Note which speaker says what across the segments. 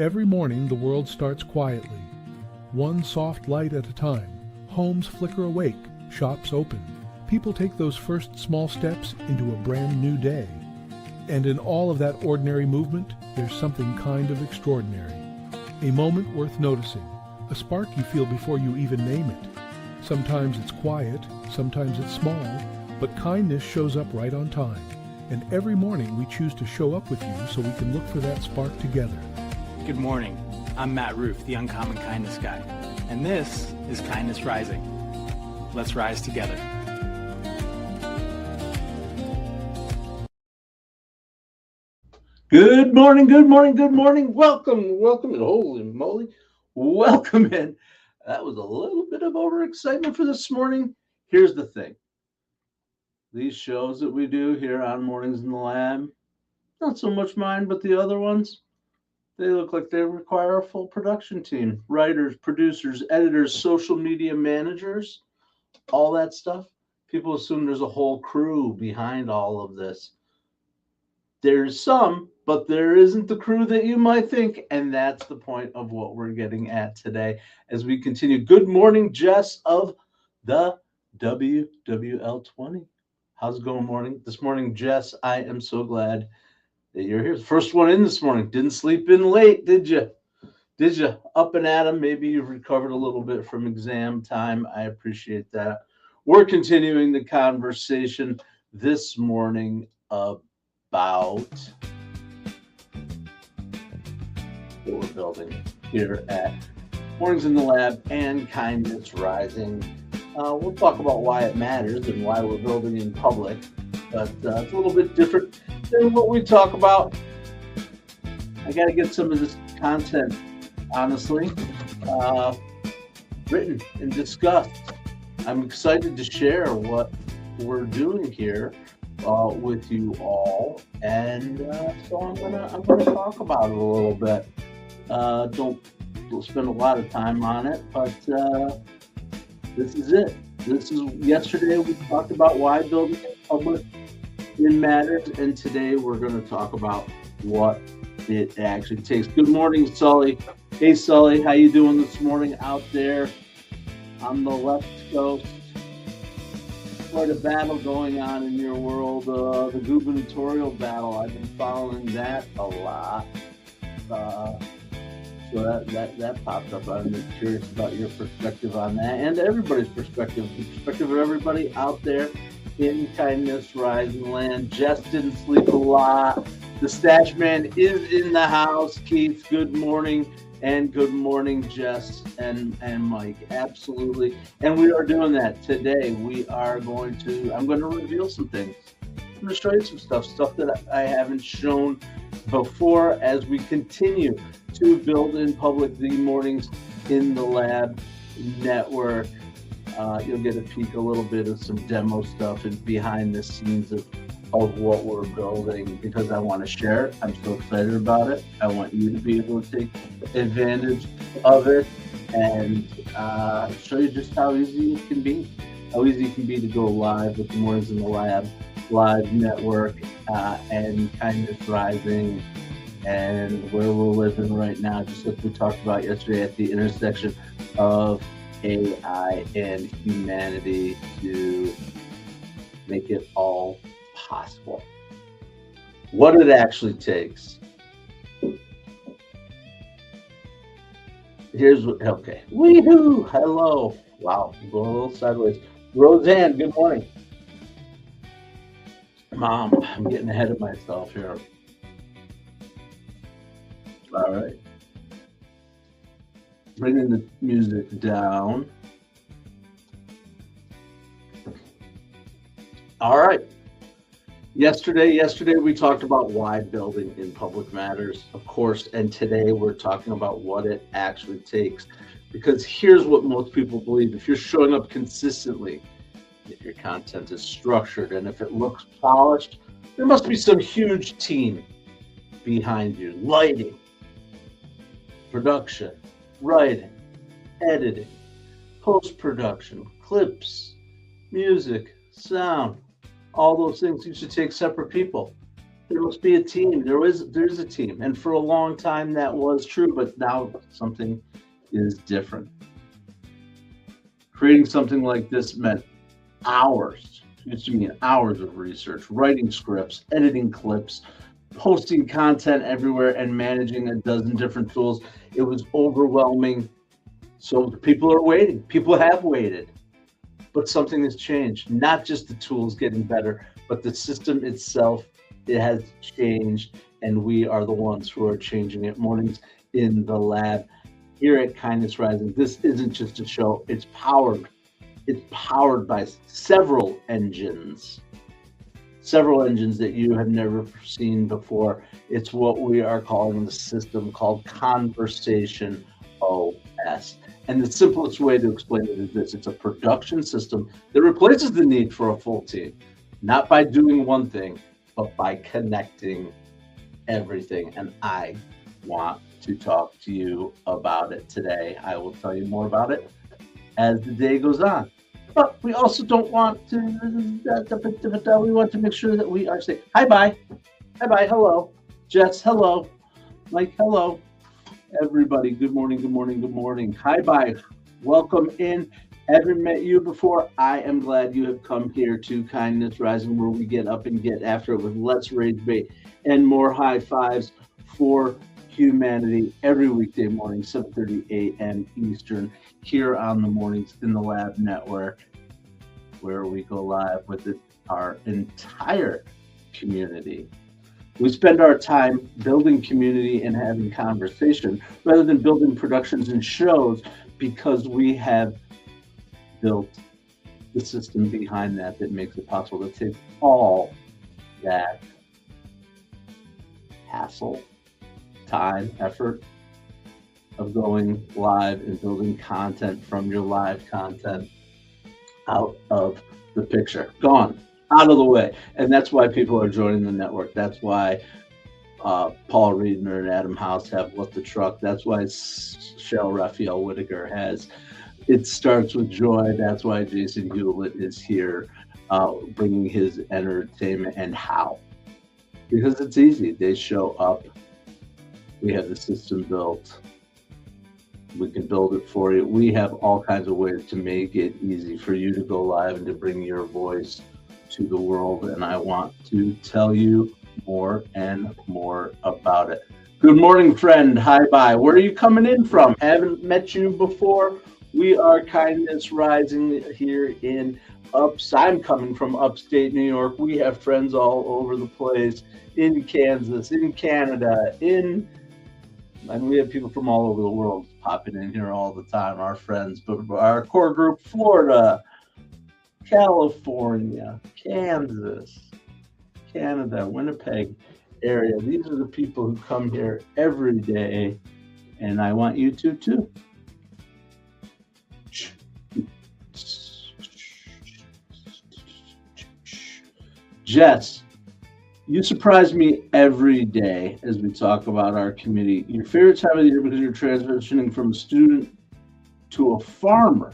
Speaker 1: Every morning the world starts quietly, one soft light at a time. Homes flicker awake, shops open. People take those first small steps into a brand new day. And in all of that ordinary movement, there's something kind of extraordinary. A moment worth noticing, a spark you feel before you even name it. Sometimes it's quiet, sometimes it's small, but kindness shows up right on time. And every morning we choose to show up with you so we can look for that spark together.
Speaker 2: Good morning. I'm Matt Roof, the Uncommon Kindness Guy, and this is Kindness Rising. Let's rise together.
Speaker 3: Good morning, good morning, good morning. Welcome, and holy moly, welcome in. That was a little bit of overexcitement for this morning. Here's the thing. These shows that we do here on Mornings in the Lab, not so much mine, but the other ones, they look like they require a full production team. Writers, producers, editors, social media managers, all that stuff. People assume there's a whole crew behind all of this. There's some, but there isn't the crew that you might think, and that's the point of what we're getting at today as we continue. Good morning, Jess of the WWL20. How's it going this morning, Jess? I am so glad that you're here. First one in this morning. Didn't sleep in late, did you? Did you? Up and at 'em. Maybe you've recovered a little bit from exam time. I appreciate that. We're continuing the conversation this morning about what we're building here at Mornings in the Lab and Kindness Rising. We'll talk about why it matters and why we're building in public, but it's a little bit different than what we talk about. I got to get some of this content, honestly, written and discussed. I'm excited to share what we're doing here with you all, and so I'm gonna talk about it a little bit. Don't spend a lot of time on it, but this is it. Yesterday we talked about why building in public matters, and today we're going to talk about what it actually takes. Good morning, Sully. Hey, Sully, how you doing this morning out there on the left coast? Quite a battle going on in your world, the gubernatorial battle. I've been following that a lot. So that popped up. I'm curious about your perspective on that, and everybody's perspective, the perspective of everybody out there in Kindness Rising Land. Jess didn't sleep a lot. The Stash Man is in the house. Keith, good morning. And good morning, Jess and Mike. Absolutely. And we are doing that today. I'm going to reveal some things. I'm going to show you some stuff that I haven't shown before as we continue to build in public the Mornings in the Lab network. You'll get a peek a little bit of some demo stuff and behind the scenes of what we're building, because I want to share it. I'm so excited about it. I want you to be able to take advantage of it and show you just how easy it can be. How easy it can be to go live with the Mornings in the Lab live network and Kindness Rising, and where we're living right now, just like we talked about yesterday, at the intersection of AI and humanity to make it all possible. What it actually takes. Here's what, okay. Woohoo! Hello. Wow, I'm going a little sideways. Roseanne, good morning. Mom, I'm getting ahead of myself here. All right. Bringing the music down. All right. Yesterday we talked about why building in public matters, of course, and today we're talking about what it actually takes. Because here's what most people believe: if you're showing up consistently, if your content is structured, and if it looks polished, there must be some huge team behind you. Lighting, production, writing, editing, post-production, clips, music, sound, all those things. You should take separate people. There must be a team. There's a team, and for a long time that was true, but now something is different. Creating something like this meant hours. It used to mean hours of research, writing scripts, editing clips, posting content everywhere, and managing a dozen different tools. It was overwhelming. So people are waiting. People have waited. But something has changed. Not just the tools getting better, but the system itself, it has changed, and we are the ones who are changing it. Mornings in the lab here at Kindness Rising. This isn't just a show. It's powered by several engines that you have never seen before. It's what we are calling the system called Conversation OS. And the simplest way to explain it is this: it's a production system that replaces the need for a full team, not by doing one thing, but by connecting everything. And I want to talk to you about it today. I will tell you more about it as the day goes on. But we also don't want to, we want to make sure that we are safe. Hi, bye. Hi, bye. Hello. Jess, hello. Mike, hello. Everybody, good morning, good morning, good morning. Hi, bye. Welcome in. Haven't met you before. I am glad you have come here to Kindness Rising, where we get up and get after it with Let's Raise Bait and more high fives for humanity every weekday morning, 7:30 a.m. Eastern, here on the Mornings in the Lab Network, where we go live with our entire community. We spend our time building community and having conversation rather than building productions and shows, because we have built the system behind that makes it possible to take all that hassle, time, effort of going live and building content from your live content out of the picture. Gone, out of the way. And that's why people are joining the network. That's why Paul Reedner and Adam House have What the Truck. That's why Shell Raphael Whitaker has It Starts with Joy. That's why Jason Hewlett is here bringing his entertainment. And how? Because it's easy. They show up. We have the system built. We can build it for you. We have all kinds of ways to make it easy for you to go live and to bring your voice to the world. And I want to tell you more and more about it. Good morning, friend. Hi, bye. Where are you coming in from? Haven't met you before. We are Kindness Rising here in I'm coming from upstate New York. We have friends all over the place, in Kansas, in Canada, and we have people from all over the world popping in here all the time, our friends. But our core group: Florida, California, Kansas, Canada, Winnipeg area. These are the people who come here every day, and I want you to too. Jess, you surprise me every day as we talk about our community. Your favorite time of the year because you're transitioning from a student to a farmer.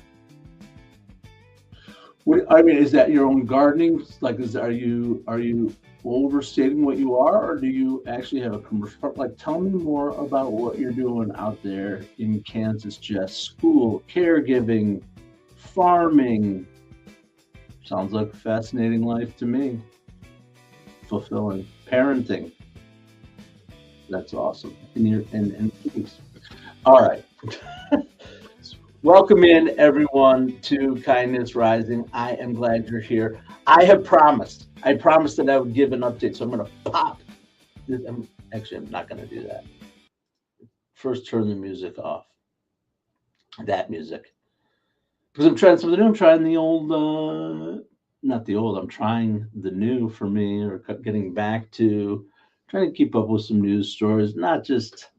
Speaker 3: Is that your own gardening? Are you overstating what you are, or do you actually have a commercial? Tell me more about what you're doing out there in Kansas, Jess. School, caregiving, farming. Sounds like a fascinating life to me. Fulfilling, parenting. That's awesome. And all right. Welcome in, everyone, to Kindness Rising. I am glad you're here. I promised that I would give an update, so I'm going to pop. I'm not going to do that. First, turn the music off. That music. Because I'm trying something new. I'm trying the old, not the old, I'm trying the new for me, or getting back to trying to keep up with some news stories, not just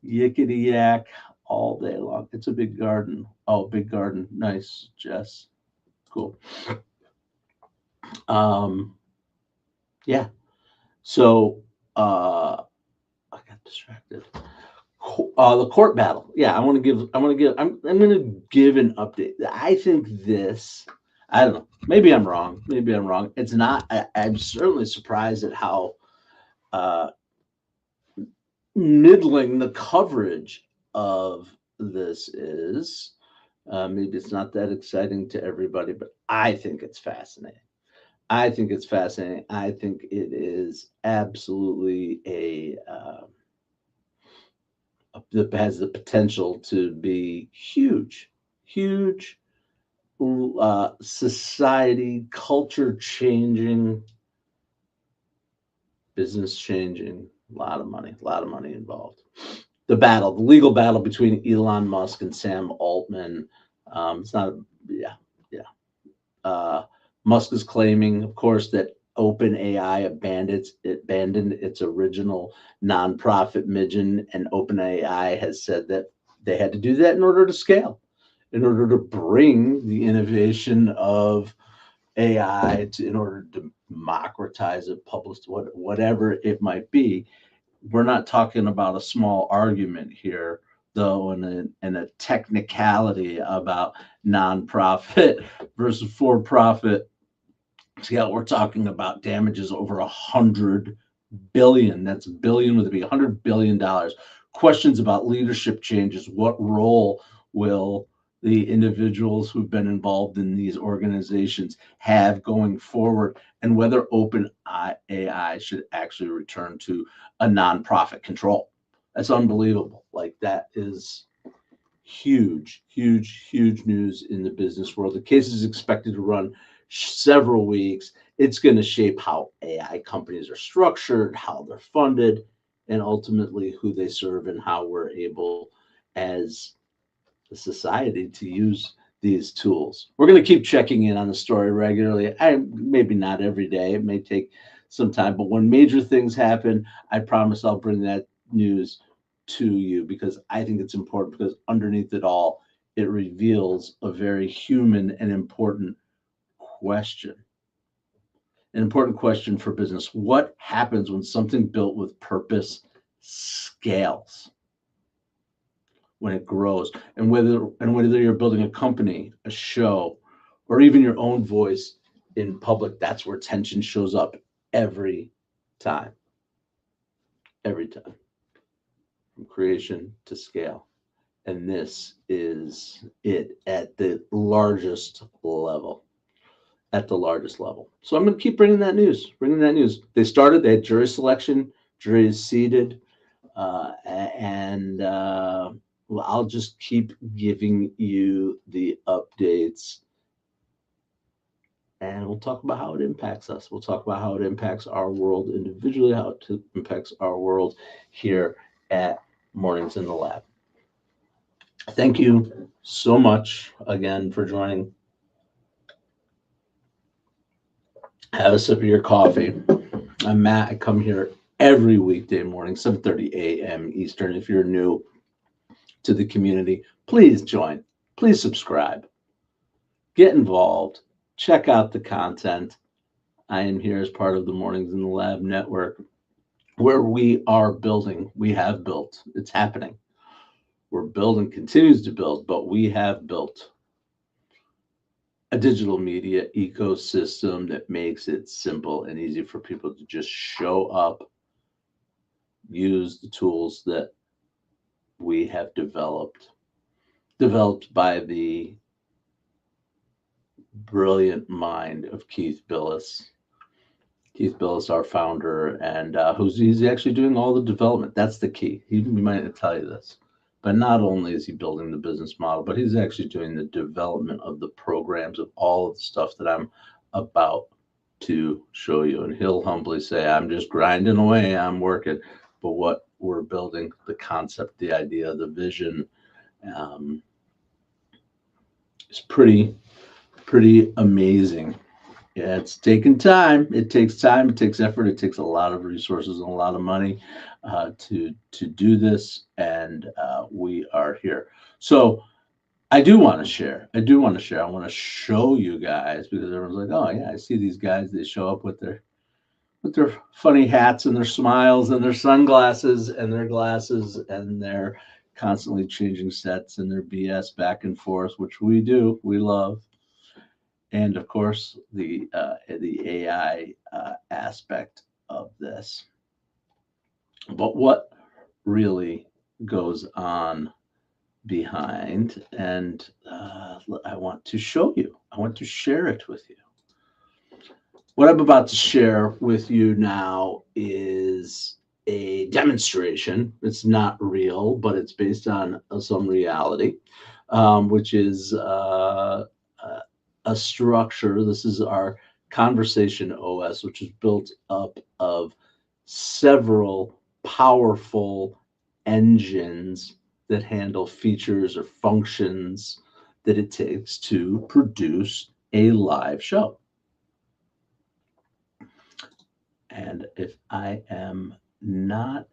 Speaker 3: yickety yak all day long. It's a big garden. Oh, big garden. Nice, Jess. Cool. Yeah. So I got distracted. The court battle. Yeah, I'm going to give an update. I think I don't know. Maybe I'm wrong. It's not. I'm certainly surprised at how middling the coverage of this is. Maybe it's not that exciting to everybody, but I think it's fascinating. I think it's fascinating. I think it is absolutely that has the potential to be huge, huge, society, culture changing, business changing. A lot of money involved. The legal battle between Elon Musk and Sam Altman. It's not, yeah, yeah. Musk is claiming, of course, that OpenAI abandoned its original nonprofit mission, and OpenAI has said that they had to do that in order to scale, in order to bring the innovation of AI in order to democratize it, publish whatever it might be. We're not talking about a small argument here, though, and a technicality about nonprofit versus for-profit. Yeah, we're talking about damages over 100 billion. That's billion with a B, $100 billion. Questions about leadership changes. What role will the individuals who've been involved in these organizations have going forward, and whether OpenAI should actually return to a nonprofit control? That's unbelievable. Like, that is huge, huge, huge news in the business world. The case is expected to run several weeks. It's going to shape how AI companies are structured, how they're funded, and ultimately who they serve, and how we're able as a society to use these tools. We're going to keep checking in on the story regularly. Maybe not every day. It may take some time, but when major things happen, I promise I'll bring that news to you, because I think it's important, because underneath it all, it reveals a very human and important question. An important question for business. What happens when something built with purpose scales? When it grows, and whether you're building a company, a show, or even your own voice in public, that's where tension shows up every time. Every time. From creation to scale. And this is it at the largest level. At the largest level. So I'm going to keep bringing that news. They had jury selection, jury is seated, and well, I'll just keep giving you the updates, and we'll talk about how it impacts us. We'll talk about how it impacts our world individually, how it impacts our world here at Mornings in the Lab. Thank you so much again for joining. Have a sip of your coffee. I'm Matt. I come here every weekday morning, 7:30 a.m. Eastern. If you're new to the community, please join. Please subscribe. Get involved. Check out the content. I am here as part of the Mornings in the Lab network, where we are building. We have built. It's happening. We're building, continues to build, but we have built a digital media ecosystem that makes it simple and easy for people to just show up, use the tools that we have developed by the brilliant mind of Keith Billis. Keith Billis, our founder, and he's actually doing all the development. That's the key. He might not tell you this, but not only is he building the business model, but he's actually doing the development of the programs, of all of the stuff that I'm about to show you. And he'll humbly say, I'm just grinding away, I'm working. But what we're building, the concept, the idea, the vision, is pretty amazing. Yeah, it's taken time. It takes time. It takes effort. It takes a lot of resources and a lot of money to do this. And we are here. So I do want to share. I want to show you guys, because everyone's like, oh yeah, I see these guys. They show up with their funny hats and their smiles and their sunglasses and their glasses, and they're constantly changing sets and their BS back and forth, which we do. We love. And of course, the AI aspect of this. But what really goes on behind, and I want to show you. I want to share it with you. What I'm about to share with you now is a demonstration. It's not real, but it's based on some reality, which is a structure. This is our conversation OS, which is built up of several powerful engines that handle features or functions that it takes to produce a live show. And if I am not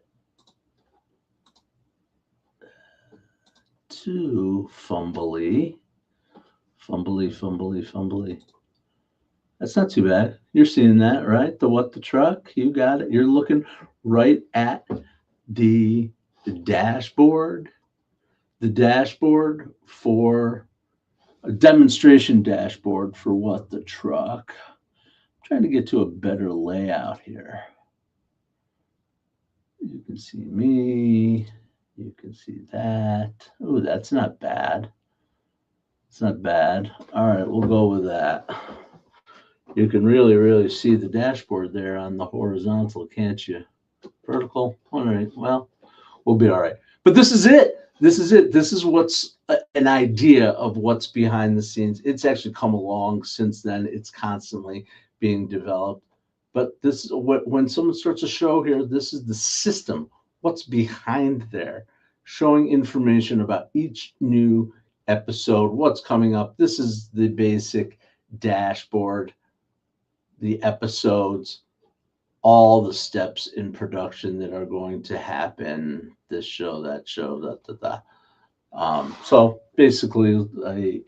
Speaker 3: too fumbly, that's not too bad. You're seeing that, right? The truck, you got it. You're looking right at the dashboard, the dashboard for a demonstration dashboard for what the truck. I'm trying to get to a better layout here. You can see me. You can see that. Oh, that's not bad. It's not bad. All right, we'll go with that. You can really see the dashboard there on the horizontal, can't you? Vertical. All right. Well, we'll be all right. But this is it. This is it. This is what's an idea of what's behind the scenes. It's actually come along since then. It's constantly being developed. But this, when someone starts a show here, this is the system. What's behind there, showing information about each new episode, what's coming up. This is the basic dashboard, the episodes, all the steps in production that are going to happen. This show, that show, that. So basically,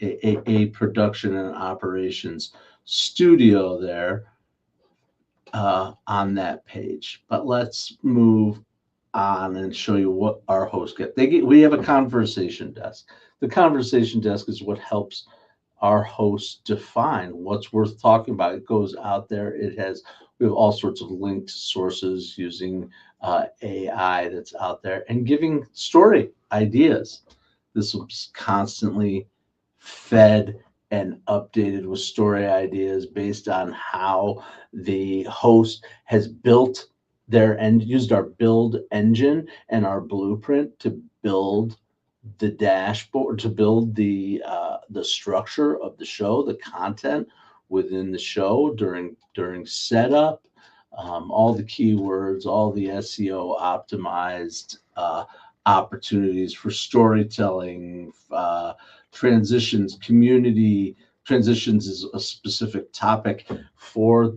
Speaker 3: a production and operations studio there on that page. But let's move on and show you what our hosts get. We have a conversation desk. The conversation desk is what helps our hosts define what's worth talking about. It goes out there. We have all sorts of linked sources using AI that's out there and giving story ideas. This was constantly fed and updated with story ideas based on how the host has built and used our build engine and our blueprint to build the dashboard, to build the structure of the show, the content within the show during setup, all the keywords, all the SEO optimized opportunities for storytelling, transitions, community transitions is a specific topic for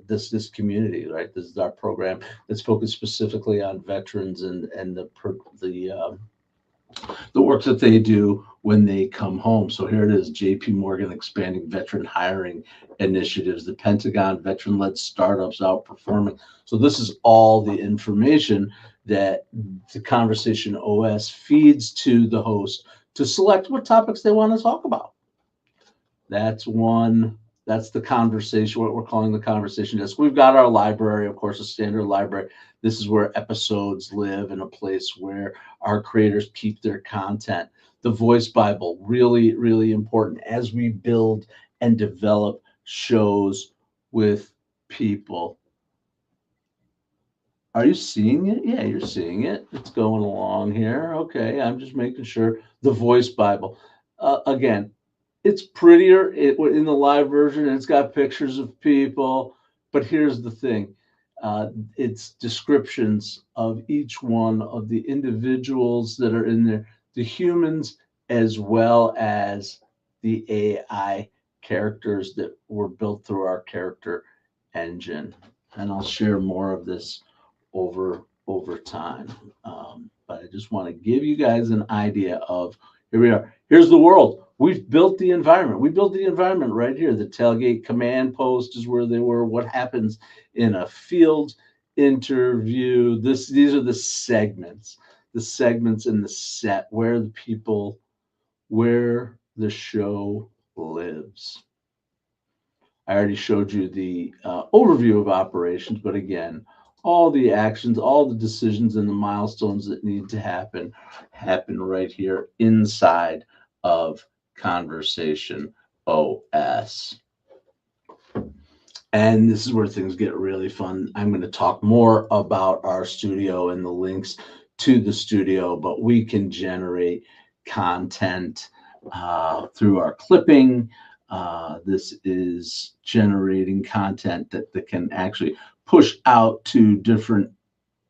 Speaker 3: this community, right? This is our program that's focused specifically on veterans and the work that they do when they come home. So here it is: JP Morgan expanding veteran hiring initiatives, the Pentagon veteran-led startups outperforming. So this is all the information that the Conversation OS feeds to the host to select what topics they want to talk about. That's the conversation, what we're calling the conversation desk. We've got our library, of course, a standard library. This is where episodes live, in a place where our creators keep their content. The voice Bible, really important as we build and develop shows with people. Are you seeing it? Yeah, you're seeing it. It's going along here. Okay, I'm just making sure. The voice Bible. Again, it's prettier in the live version, and it's got pictures of people. But here's the thing. It's descriptions of each one of the individuals that are in there, the humans, as well as the AI characters that were built through our character engine. And I'll share more of this over time. But I just want to give you guys an idea of, here we are. Here's the world. We've built the environment. We built the environment right here. The tailgate command post is where they were. What happens in a field interview? These are the segments in the set where the show lives. I already showed you the overview of operations, but again, all the actions, all the decisions and the milestones that need to happen right here inside of Conversation OS. And this is where things get really fun. I'm going to talk more about our studio and the links to the studio, but we can generate content through our clipping. This is generating content that can actually push out to different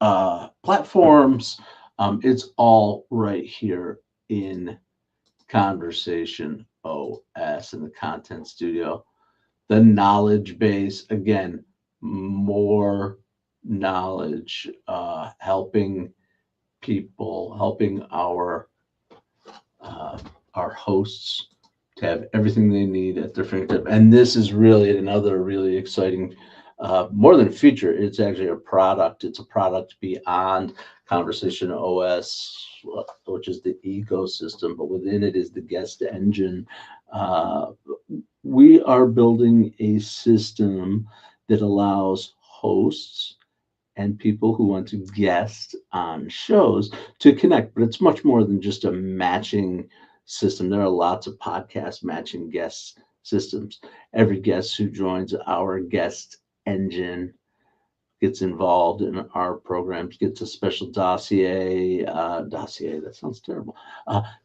Speaker 3: platforms. It's all right here in Conversation OS in the Content Studio. The knowledge base, again, more knowledge, helping people, helping our hosts to have everything they need at their fingertip. And this is really another really exciting, more than a feature, it's actually a product. It's a product beyond Conversation OS, which is the ecosystem, but within it is the guest engine. We are building a system that allows hosts and people who want to guest on shows to connect, but it's much more than just a matching system. There are lots of podcast matching guest systems. Every guest who joins our guest engine gets involved in our programs, gets a special dossier. That sounds terrible.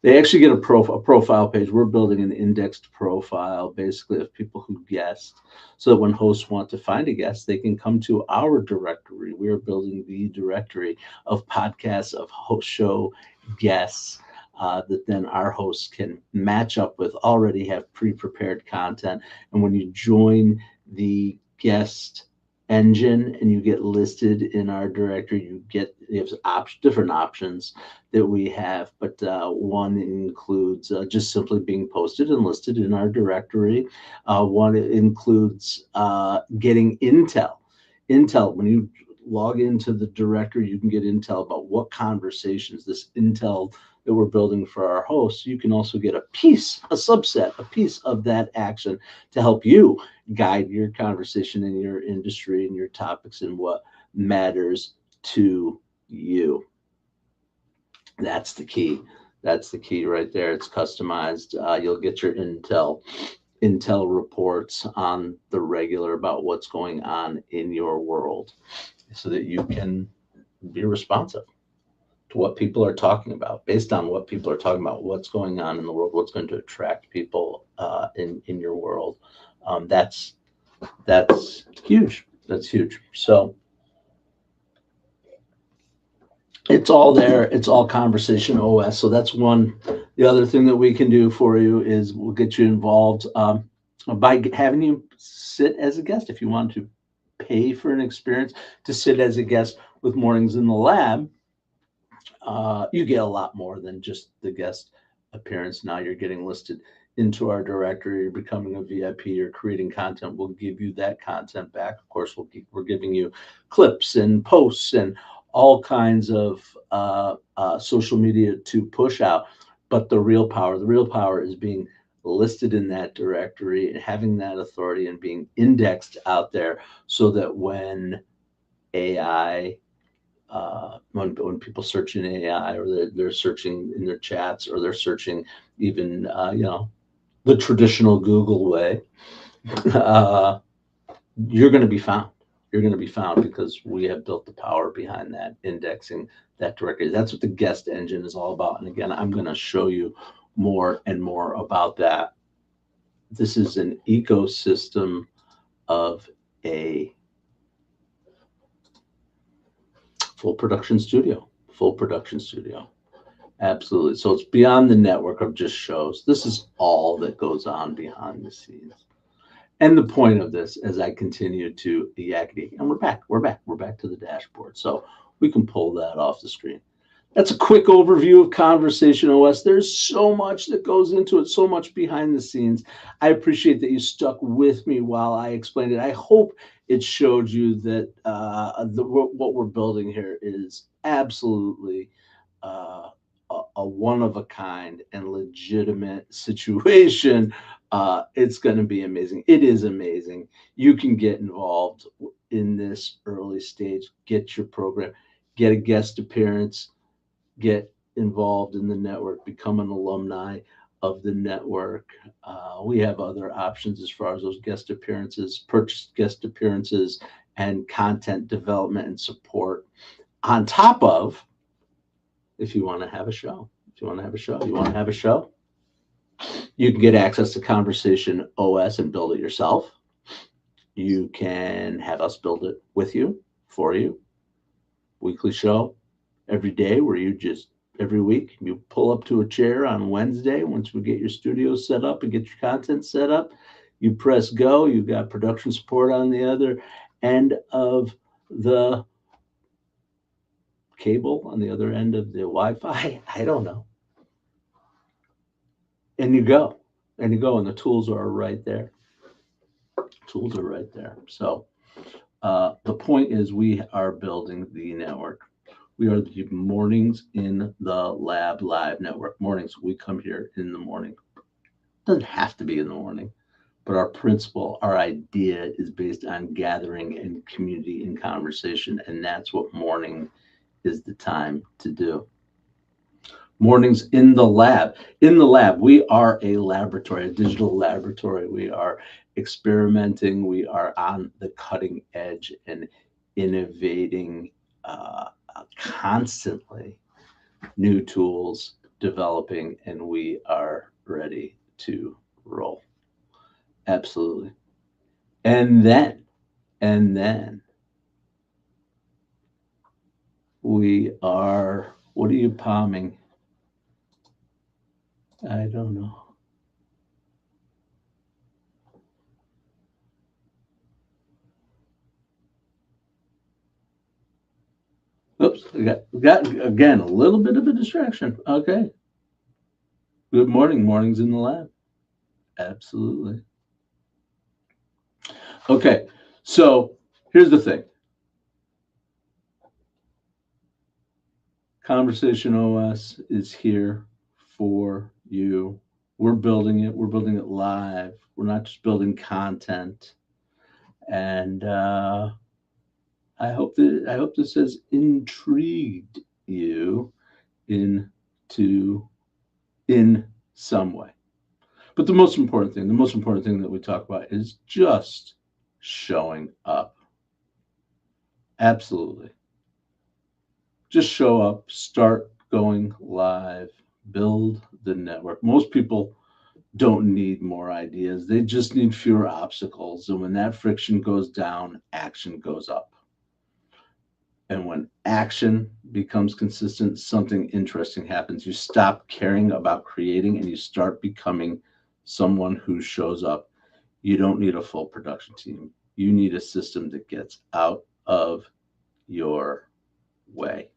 Speaker 3: They actually get a profile page. We're building an indexed profile, basically, of people who guest, so that when hosts want to find a guest, they can come to our directory. We are building the directory of podcasts, of host show guests, that then our hosts can match up with, already have pre-prepared content. And when you join the guest engine and you get listed in our directory, you have different options that we have, but one includes just simply being posted and listed in our directory. One includes getting intel. When you log into the directory, you can get intel about what conversations, this intel that we're building for our hosts. You can also get a piece of that action to help you guide your conversation in your industry and your topics and what matters to you. That's the key. That's the key right there. It's customized. You'll get your intel reports on the regular about what's going on in your world, so that you can be responsive to what people are talking about, based on what people are talking about, what's going on in the world, what's going to attract people in your world. That's huge. That's huge. So it's all there. It's all Conversation OS. So that's one. The other thing that we can do for you is we'll get you involved by having you sit as a guest. If you want to pay for an experience to sit as a guest with Mornings in the Lab, you get a lot more than just the guest appearance. Now you're getting listed into our directory. You're becoming a VIP. You're creating content. We'll give you that content back. Of course, we're giving you clips and posts and all kinds of social media to push out. But the real power is being listed in that directory and having that authority and being indexed out there, so that when AI, when people search in AI, or they're searching in their chats, or they're searching even the traditional Google way, you're going to be found. You're going to be found because we have built the power behind that, indexing that directory. That's what the guest engine is all about. And again, I'm going to show you more and more about that. This is an ecosystem of a full production studio. Absolutely. So it's beyond the network of just shows. This is all that goes on behind the scenes. And the point of this, as I continue to yakety, and we're back to the dashboard. So we can pull that off the screen. That's a quick overview of Conversation OS. There's so much that goes into it, so much behind the scenes. I appreciate that you stuck with me while I explained it. I hope it showed you that what we're building here is absolutely a one-of-a-kind and legitimate situation, it's going to be amazing. It is amazing. You can get involved in this early stage, get your program, get a guest appearance, get involved in the network, become an alumni of the network. We have other options as far as those guest appearances, purchased guest appearances, and content development and support. On top of, if you want to have a show, you want to have a show, you can get access to Conversation OS and build it yourself. You can have us build it with you, for you. Weekly show every day where you just, every week, you pull up to a chair on Wednesday. Once we get your studio set up and get your content set up, you press go. You've got production support on the other end of the cable, on the other end of the Wi-Fi. I don't know. And you go, and the tools are right there. So the point is, we are building the network. We are the Mornings in the Lab Live network. Mornings, we come here in the morning. Doesn't have to be in the morning, but our principle, our idea is based on gathering and community and conversation, and that's what morning is the time to do. Mornings in the lab. In the lab, we are a laboratory, a digital laboratory. We are experimenting. We are on the cutting edge and innovating constantly, new tools developing, and we are ready to roll. Absolutely. And then we are, what are you palming? I don't know. Oops, we got again a little bit of a distraction. Okay. Good morning, Mornings in the Lab. Absolutely. Okay, so here's the thing. Conversation OS is here for you. We're building it. We're building it live. We're not just building content. And I hope this has intrigued you in some way. But the most important thing that we talk about is just showing up. Absolutely. Just show up, start going live, build the network. Most people don't need more ideas. They just need fewer obstacles. And when that friction goes down, action goes up. And when action becomes consistent, something interesting happens. You stop caring about creating and you start becoming someone who shows up. You don't need a full production team. You need a system that gets out of your way.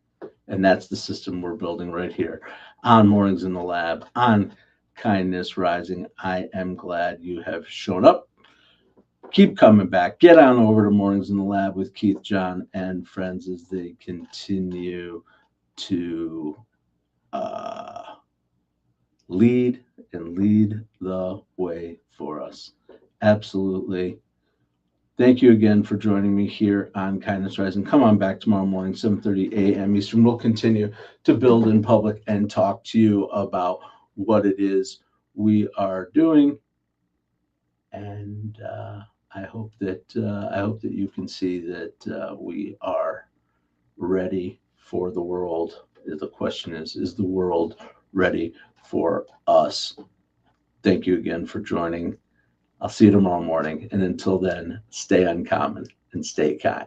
Speaker 3: And that's the system we're building right here on Mornings in the Lab, on Kindness Rising. I am glad you have shown up. Keep coming back. Get on over to Mornings in the Lab with Keith, John, and friends as they continue to lead the way for us. Absolutely. Thank you again for joining me here on Kindness Rising. Come on back tomorrow morning, 7:30 a.m. Eastern. We'll continue to build in public and talk to you about what it is we are doing. And I hope that you can see that we are ready for the world. The question is the world ready for us? Thank you again for joining. I'll see you tomorrow morning. And until then, stay uncommon and stay kind.